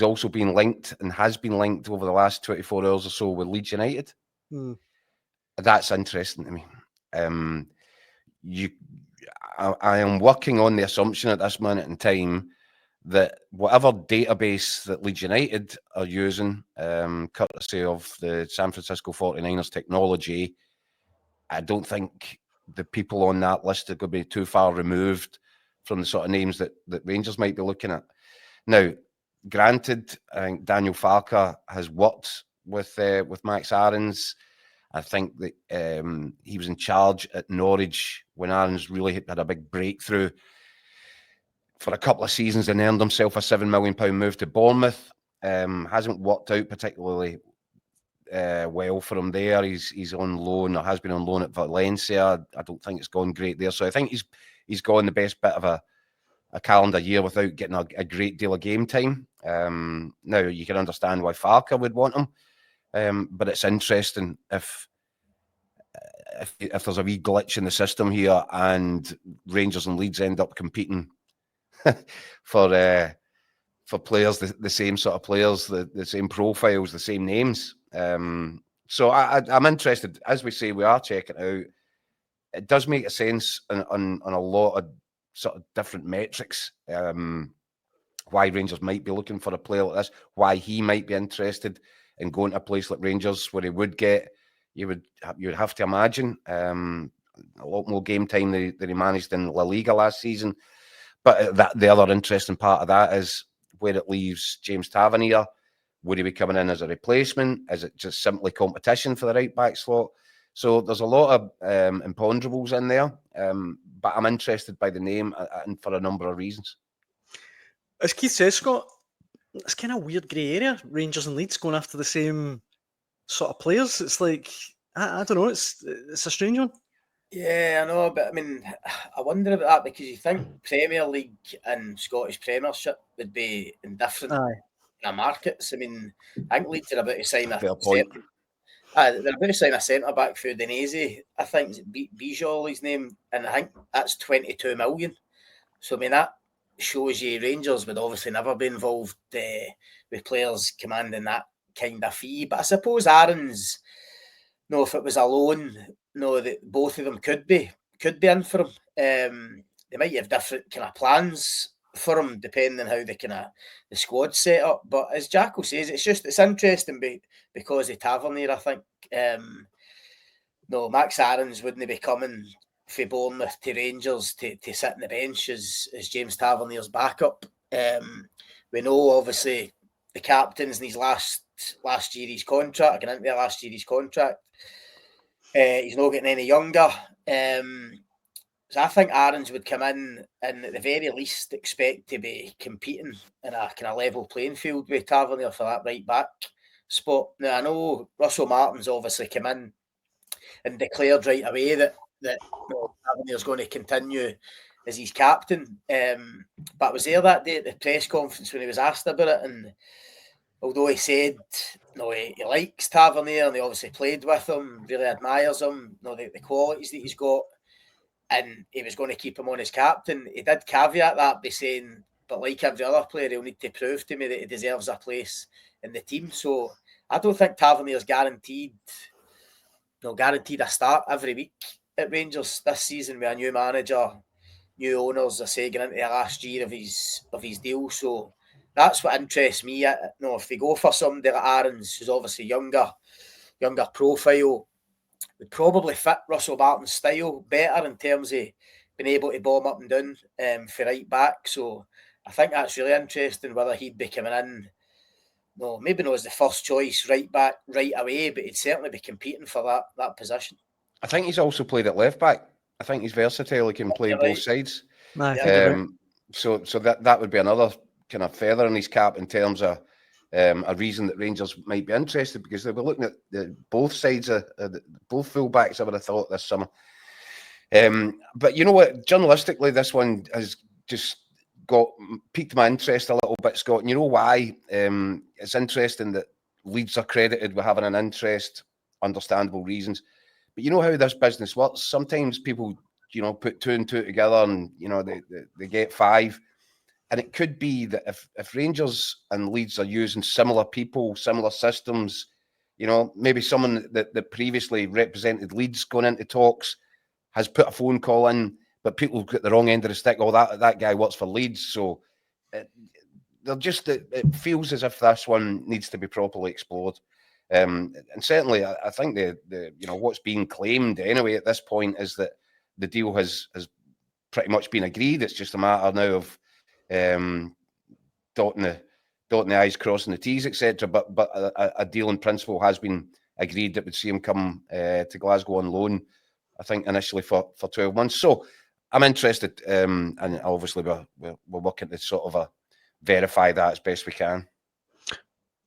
also been linked and has been linked over the last 24 hours or so with Leeds United. That's interesting to me. I am working on the assumption at this minute in time that whatever database that Leeds United are using, courtesy of the San Francisco 49ers technology, I don't think the people on that list are going to be too far removed from the sort of names that Rangers might be looking at. Now, granted, I think Daniel Farke has worked with Max Aarons. I think that he was in charge at Norwich when Aarons really had a big breakthrough for a couple of seasons and earned himself a £7 million move to Bournemouth. Hasn't worked out particularly well for him there. He's on loan, or has been on loan at Valencia. I don't think it's gone great there. So I think he's gone the best bit of a calendar year without getting a great deal of game time. Now, you can understand why Farke would want him, but it's interesting if there's a wee glitch in the system here and Rangers and Leeds end up competing for players, the same sort of players, the same profiles, the same names. So I'm interested. As we say, we are checking it out. It does make a sense on a lot of sort of different metrics. Why Rangers might be looking for a player like this, why he might be interested in going to a place like Rangers where he would get, you would have to imagine, a lot more game time than he managed in La Liga last season. But the other interesting part of that is where it leaves James Tavernier. Would he be coming in as a replacement? Is it just simply competition for the right back slot? So there's a lot of imponderables in there, but I'm interested by the name and for a number of reasons. As Keith says, Scott, it's kind of weird grey area. Rangers and Leeds going after the same sort of players. It's like, I don't know, it's a strange one. Yeah, I know, but I mean, I wonder about that because you think Premier League and Scottish Premiership would be in different markets. I mean, I think Leeds are about to sign they're about to sign a centre back for Udinese. I think it's Bijol, his name, and I think that's 22 million. So I mean that shows you Rangers would obviously never be involved with players commanding that kind of fee. But I suppose Aarons, if it was a loan, that both of them could be in for him. They might have different kind of plans for him depending on how the squad set up. But as Jacko says, it's interesting because of Tavernier. I think Max Aarons wouldn't be coming for Bournemouth to Rangers to sit on the bench as James Tavernier's backup. We know obviously the captain's in his last year his contract, getting into the last year his contract. He's not getting any younger. So I think Aarons would come in and at the very least expect to be competing in a kind of level playing field with Tavernier for that right back spot. Now I know Russell Martin's obviously come in and declared right away that Tavernier's going to continue as his captain. But I was there that day at the press conference when he was asked about it, and although he said he likes Tavernier and he obviously played with him, really admires him, the qualities that he's got, and he was going to keep him on as captain, he did caveat that by saying, but like every other player, he'll need to prove to me that he deserves a place in the team. So I don't think Tavernier's guaranteed a start every week at Rangers this season with a new manager, new owners, getting into the last year of his deal. So that's what interests me. If they go for somebody like Aarons, who's obviously younger profile, would probably fit Russell Martin's style better in terms of being able to bomb up and down for right back. So I think that's really interesting whether he'd be coming in. Maybe not as the first choice right back right away, but he'd certainly be competing for that position. I think he's also played at left back. I think he's versatile. He can play both sides. So that would be another kind of feather in his cap in terms of a reason that Rangers might be interested, because they were looking at both sides of both fullbacks, I would have thought, this summer. But you know what? Journalistically, this one has just piqued my interest a little bit, Scott. And you know why? It's interesting that Leeds are credited with having an interest, understandable reasons. But you know how this business works? Sometimes people, put two and two together and, they get five. And it could be that if Rangers and Leeds are using similar people, similar systems, you know, maybe someone that previously represented Leeds going into talks has put a phone call in, but people get the wrong end of the stick. Oh, that guy works for Leeds. So it feels as if this one needs to be properly explored. And certainly, I think the what's being claimed anyway at this point is that the deal has pretty much been agreed. It's just a matter now of dotting the I's, crossing the T's, etc. But a deal in principle has been agreed that would see him come to Glasgow on loan, I think initially for 12 months. So I'm interested, and obviously we're working to sort of verify that as best we can.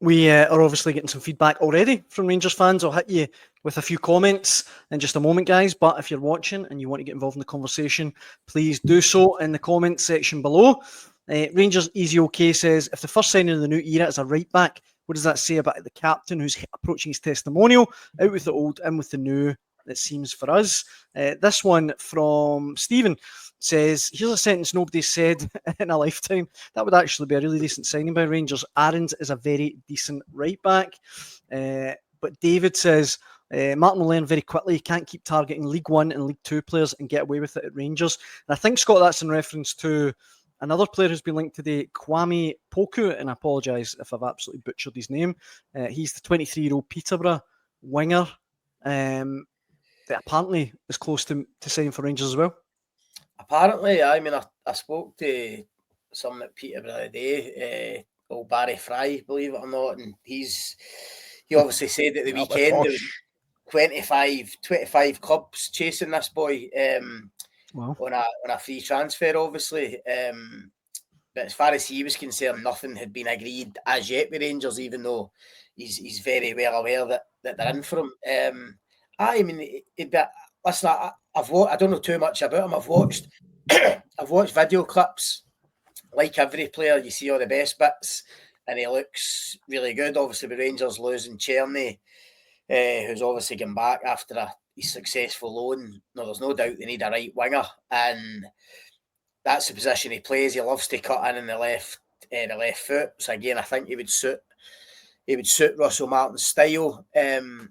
We are obviously getting some feedback already from Rangers fans. I'll hit you with a few comments in just a moment, guys. But if you're watching and you want to get involved in the conversation, please do so in the comments section below. Rangers Easy OK says, if the first signing of the new era is a right back, what does that say about the captain who's approaching his testimonial? Out with the old, in with the new, it seems for us. This one from Stephen says, here's a sentence nobody said in a lifetime. That would actually be a really decent signing by Rangers. Aarons is a very decent right back. But David says, Martin will learn very quickly. He can't keep targeting League One and League Two players and get away with it at Rangers. And I think, Scott, that's in reference to another player who's been linked today, Kwami Poku, and I apologise if I've absolutely butchered his name. He's the 23-year-old Peterborough winger that apparently is close to signing for Rangers as well. Apparently, I mean, I spoke to someone at Peterborough today, old Barry Fry, believe it or not, and he obviously said at the weekend there was 25 clubs chasing this boy Wow. on a free transfer, obviously. But as far as he was concerned, nothing had been agreed as yet with Rangers, even though he's very well aware that they're in for him. I mean, listen, I don't know too much about him. I've watched video clips. Like every player, you see all the best bits, and he looks really good. Obviously, with Rangers losing Czerny, who's obviously come back after his successful loan. No, there's no doubt they need a right winger, and that's the position he plays. He loves to cut in the left foot. So again, I think he would suit Russell Martin's style. And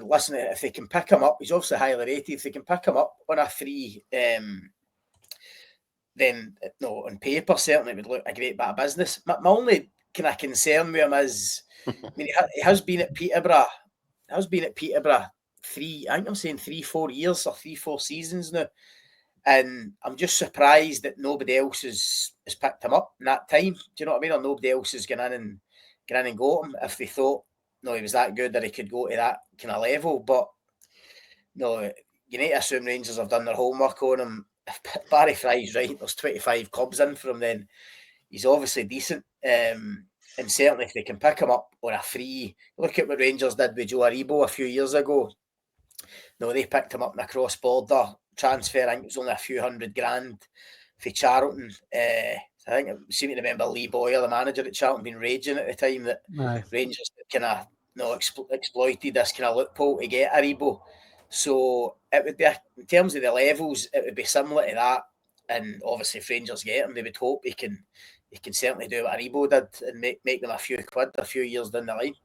listen, if they can pick him up, he's obviously highly rated. If they can pick him up on a free, then no, on paper certainly it would look a great bit of business. My only kind of concern with him is, I mean, he has been at Peterborough. I think I'm saying 3-4 years or 3-4 seasons now, and I'm just surprised that nobody else has picked him up in that time. Do you know what I mean? Or nobody else has gone in and got him if they thought no, he was that good that he could go to that kind of level. But no, you need to assume Rangers have done their homework on him. If Barry Fry's right, there's 25 clubs in for him, then he's obviously decent. And certainly if they can pick him up on a free, look at what Rangers did with Joe Aribo a few years ago. No, they picked him up in a cross-border transfer. I think it was only a few $100,000 for Charlton. I think I seem to remember Lee Boyle, the manager at Charlton, being raging at the time that Rangers kind of exploited this kind of loophole to get Aribo. So it would be, in terms of the levels, it would be similar to that. And obviously, if Rangers get him, they would hope he can certainly do what Aribo did and make them a few quid a few years down the line.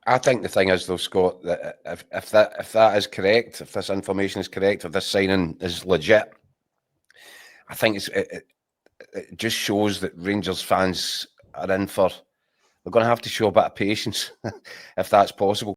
I think the thing is, though, Scott, that if that is correct, if this information is correct, if this signing is legit, I think it just shows that Rangers fans are in for. They're going to have to show a bit of patience if that's possible.